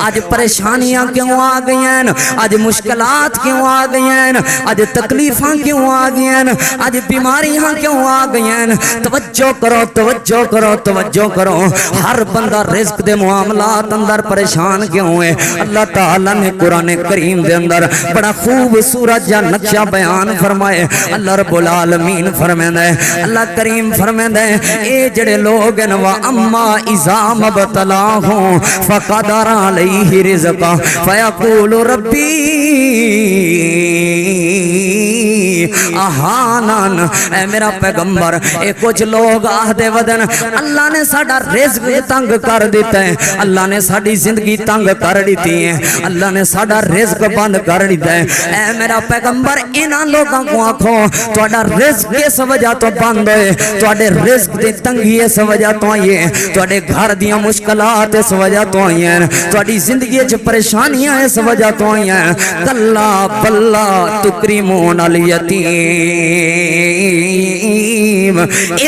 اج پریشانیاں کیوں آ گئی ہیں، اج مشکلات کیوں آ گئی ہیں، اج تکلیفاں کیوں آ گئی ہیں، اج بیماریاں کیوں آ گئی ہیں؟ توجہ کرو توجہ کرو توجہ کرو، ہر بندہ رزق دے معاملات اندر پریشان کیوں ہے؟ اللہ تعالیٰ نے قرآن کریم دے اندر بڑا خوبصورت جا نقشہ بیان فرمائے۔ اللہ رب العالمین فرمائے، اللہ کریم فرمائے، اے جڑے لوگ ہیں وَأَمَّا إِذَا مَبْتَلَاهُ فَقَدَرَ عَلَيْهِ رِزْقَهُ فَيَقُولُ رَبِّي اہانن۔ اے میرا پیغمبر، اے کچھ لوگ آہدے ودن اللہ نے ساڑا رزق تنگ کر دیتا ہے، اللہ نے ساڑی زندگی تنگ کر دیتی ہے، اللہ نے ساڑا رزق بند کر دیتا ہے۔ اے میرا پیغمبر، انہاں لوگاں کو آنکھو توڑا رزق اس وجہ تو بند ہے، توڑے رزق دی تنگی اس وجہ تو آئی ہے، توڑے گھر دیاں مشکلات اس وجہ تو آئی ہیں، توڑی زندگی چ پریشانیاں اس وجہ تو آئی ہیں۔ کلا بلا تکریمون الیتیم،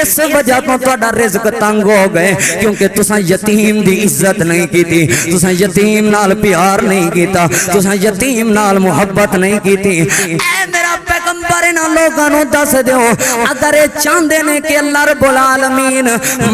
اس وجہ تو توڑا رزق تنگ ہو گئے، کیونکہ تساں یتیم دی عزت نہیں کی تھی، تساں یتیم نال پیار نہیں کیتا، تساں یتیم نال محبت نہیں کی تھی۔ اے میرا پیغمبر، انہاں لوگاں نو دس دیو، اگر یہ چاندے نے کہ اللہ رب العالمین،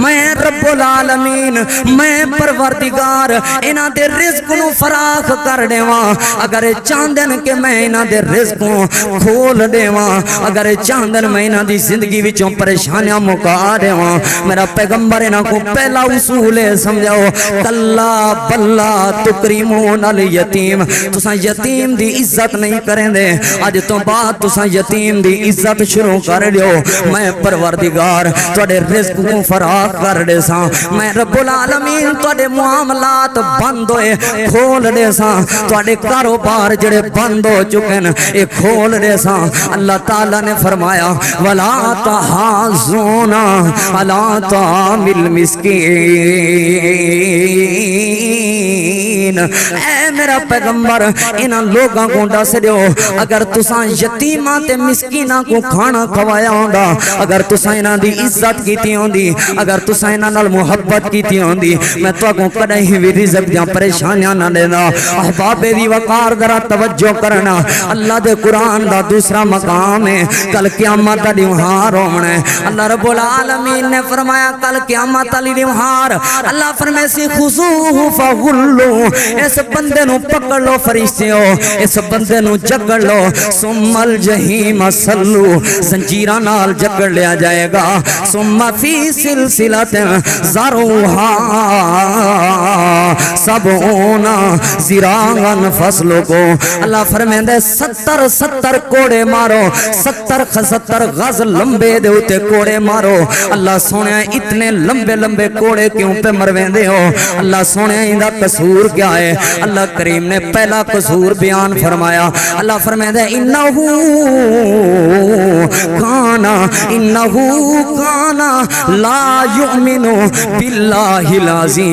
میں رب العالمین، میں پروردگار انہاں دے رزق نو فراخ کر دیواں، اگر یہ چاندے نے کہ میں انہاں دے رزق نو کھول دیواں، اگر یہ چاندے نے میں انہاں دی زندگی وچوں پریشانیاں مکا دیواں، میرا پیغمبر انہاں کو پہلا اصول سمجھاؤ، کلا بلا تکریمون الیتیم، تساں یتیم دی عزت نہیں کریں دے، آج تو بعد تساں یتیم دی عزت شروع کر لیو، میں پروردگار توڑے رزق کو فراخ کر دے ساں، میں رب العالمین توڑے معاملات بند ہوئے کھول دے ساں، توڑے کاروبار جڑے بند ہو چکے ہیں اے کھول دے ساں۔ اللہ تعالیٰ نے فرمایا وَلَا تَحَاضُونَ عَلَىٰ طَعَامِ الْمِسْكِينِ، اے میرا پیغمبر انہاں لوگاں کو دس دیو، اگر تساں یتیماں تے مسکیناں کو کھانا کھوایا ہوندا، اگر تساں انہاں دی عزت کیتی ہوندی، اگر تساں انہاں نال محبت کیتی ہوندی، میں تو کو کدی وی رزق دیاں پریشانیاں نہ دینا۔ احباب دی وقار ذرا توجہ کرنا، اللہ دے قرآن دا دوسرا مقام ہے، کل قیامت دا دیوہار ہونا ہے۔ اللہ رب العالمین نے فرمایا کل قیامت علی دیوہار، اللہ فرمائے سی خذوہ فغلو، اس بندے نو پکڑ لو فرشتیو، اس بندے نو جگڑ لو، ثم الجحیم صلو، زنجیرہ نال جگڑ لیا جائے گا، ثم فی سلسلۃ ذرعہا سبعون ذراعا فاسلکو، اللہ فرمائے 70 کوڑے مارو، 70 غز لمبے دے ہوتے کوڑے مارو۔ اللہ سونے اتنے لمبے لمبے کوڑے کیوں پہ مرویں دے ہو؟ اللہ سونے اندہ قصور کیا ہے؟ اللہ کریم نے پہلا قصور بیان فرمایا، اللہ فرمائے دے انہو کانا لا یؤمنو باللہ العظیم،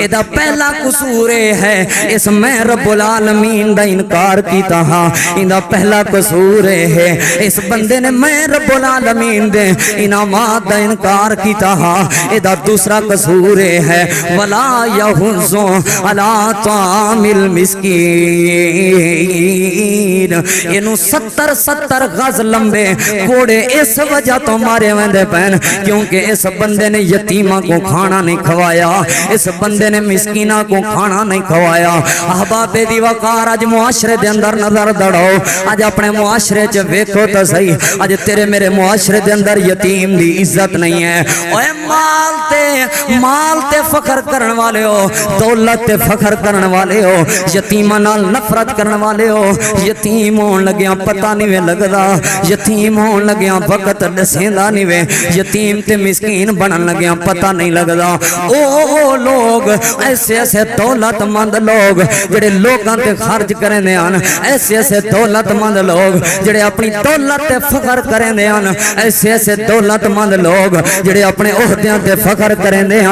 ایدہ پہلا قصور ہے اس میں رب العالمین دا انکار کیتا ہاں، ایدہ پہلا قصور ہے اس بندے نے میں رب العالمین دے انعامات دا انکار کیتا ہاں، ایدہ دوسرا قصور ہے وَلَا يَحُضُّ عَلَىٰ طَعَامِ الْمِسْكِينِ، انہوں 70 غز لمبے کوڑے اس وجہ تو مارے ویندے پہن کیونکہ اس بندے نے یتیمہ کو کھانا نہیں کھوایا، اس بندے نے مسکینہ کو کھانا نہیں کھوایا۔ احباب دی وقار آج معاشرے دے اندر نظر دڑو، آج اپنے معاشرے چ ویکھو تو صحیح، آج تیرے میرے معاشرے دے اندر یتیم دی عزت نہیں ہے۔ اوے مال تے فخر کرن والے ہو، دولت تے فخر کرن والے ہو، یتیمہ نال نفرت کرن والے ہو، یتیم ہون لگیاں پتہ نہیں وے لگدا، یتیم ہون لگیاں وقت دسیندا نہیں وے، یتیم تے مسکین بنن لگیاں پتہ نہیں لگدا۔ او لوگ ایسے دولت مند لوگ جڑے لوگاں تے خرچ کریں دے ہیں، ایسے دولت مند لوگ جڑے اپنی دولت تے فخر کریں دے ہیں، ایسے دولت مند لوگ جڑے اپنے عہدیاں تے فخر کریں دے ہیں۔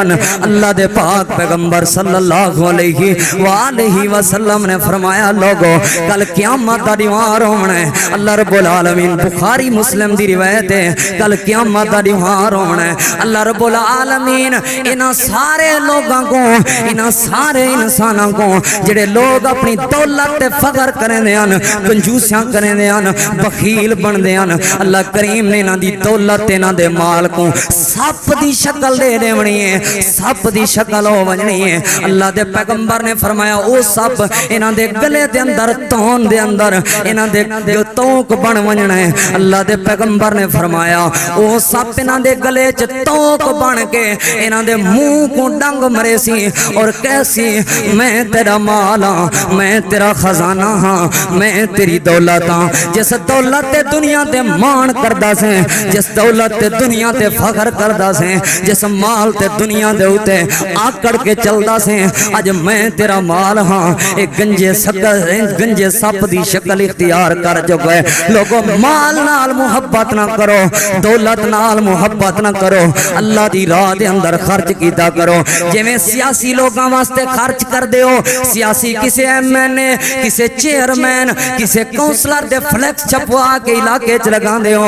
اللہ دے پاک پیغمبر صلی اللہ علیہ وآلہ وسلم نے فرمایا لوگو کل قیامت دا دیوار ہونا ہے، اللہ رب العالمین بخاری مسلم دی روایت ہے، کل قیامت دا دیوار ہونا ہے، اللہ رب العالمین انہاں سارے لوگاں کو انہاں سارے انساناں کو جڑے لوگ اپنی دولت تے فخر کرندے ہن کنجوسیاں کرندے ہن بخیل بندے ہن اللہ کریم نے انہاں دی دولت تے انہاں دے مال کو سپ دی شکل دے دیونی ہے سپ دی شکل ہو ونجنی ہے اللہ دے پیغمبر نے فرمایا او سپ انہاں دے گلے دے اندر تون دے اندر انہاں دے توک بن ونجنا ہے اللہ دے پیغمبر نے فرمایا او سپ انہاں دے گلے چ توک بن کے انہاں دے منہ کو ڈنگ مرے سی اور کیسی میں تیرا مال ہاں میں تیرا خزانہ ہاں میں تیری دولت ہاں جس دولت تے دنیا تے مان کردا سے جس دولت تے دنیا تے فخر کردا سے جس مال تے دنیا دے اوتے آکڑ کے چلدا سے اج میں تیرا مال ہاں ایک گنجے سپ دی شکل اختیار کر جو گئے لوگوں مال نال محبت نہ کرو دولت نال محبت نہ کرو اللہ دی راہ دے اندر خرچ کیتا کرو جویں سیاسی لوگاں واسطے خرچ کر دیو سیاسی کسے ایم این اے کسے چیئرمین کسے کونسلر دے فلیکس چھپوا کے علاقے چ لگا دیو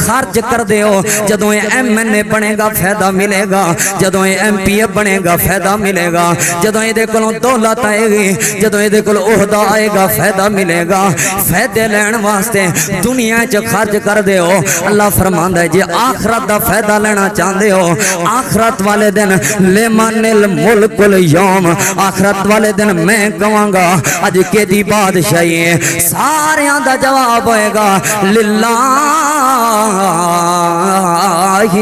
خرچ کر دیو جدوں ایم این اے بنے گا فائدہ ملے گا جدوں ایم پی اے بنے گا فائدہ ملے گا جدوں اے دے کولوں دولت آئے گی جدوں اے دے کول عہدہ آئے گا فائدہ ملے گا فائدے لین واسطے دنیا چ خرچ کر دیو اللہ فرماندا ہے جے آخرت دا فائدہ لینا چاہندے ہو آخرت والے دن لمن الملک اليوم آخرت والے دن میں کہاں گا اج کے دی بادشاہی ہے ساریاں دا جواب ہوئے گا للہ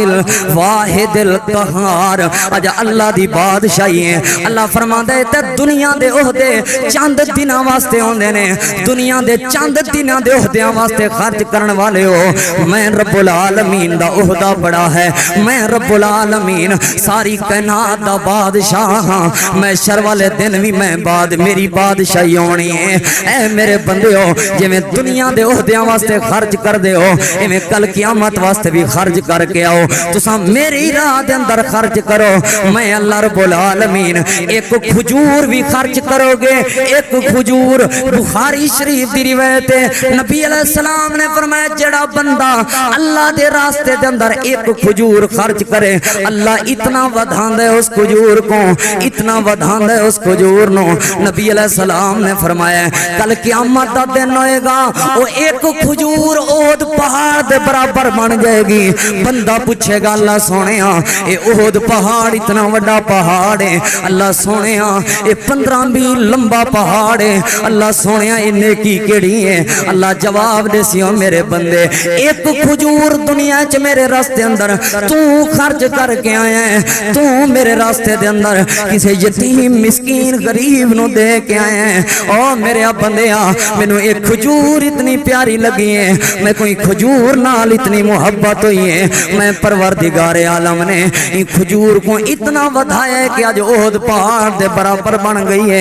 الواحد القہار اج اللہ دی بادشاہی ہے اللہ فرماندا ہے تے دنیا دے عہدے چند دناں واسطے ہوندے نے دنیا دے چند دناں دے عہدیاں واسطے خرچ کرن والے ہو میں رب العالمین دا عہدہ بڑا ہے میں رب العالمین ساری کائنات دا بادشاہ ہاں میں شر والے دن بھی میں بعد میری بادشاہی ہونی ہے اے میرے بندیو جویں دنیا دے عہدیاں واسطے خرچ کر دے ہو ایویں کل قیامت واسطے بھی خرچ کر کے آؤ تساں میری راہ دے اندر خرچ کرو میں اللہ رب العالمین ایک کھجور بھی خرچ کرو گے ایک کھجور بخاری شریف دی روایت ہے نبی علیہ السلام نے فرمایا جڑا بندہ اللہ دے راستے دے اندر ایک کھجور خرچ کرے اللہ اتنا ودھاندا ہے اس کھجور کو اتنا ودھاندا ہے اس کھجور نو نبی علیہ السلام نے فرمایا کل قیامت دا دن ہوئے گا وہ ایک کھجور احد پہاڑ دے برابر بن جائے گی بندہ پوچھے گا اللہ سونےا اے احد پہاڑ اتنا بڑا پہاڑ ہے اللہ سونےا اے 15 میل لمبا پہاڑ ہے اللہ سونےا اے نیکی کیڑی ہے اللہ جواب دے سی میرے بندے ایک کھجور دنیا چ میرے راستے اندر تو خرچ کر کے آیا ہے تو میرے راستے دے اندر کسے یتیم مسکین غریب نو دے کے آیا ہے او میرے بندیا مینوں ایک کھجور اتنی پیاری لگی ہے میں کوئی کھجور نال اتنی محبت ہوئی ہے میں پروردگار عالم نے ان کھجور کو اتنا ودھایا ہے کہ آج احد پہاڑ دے برابر بن گئی ہے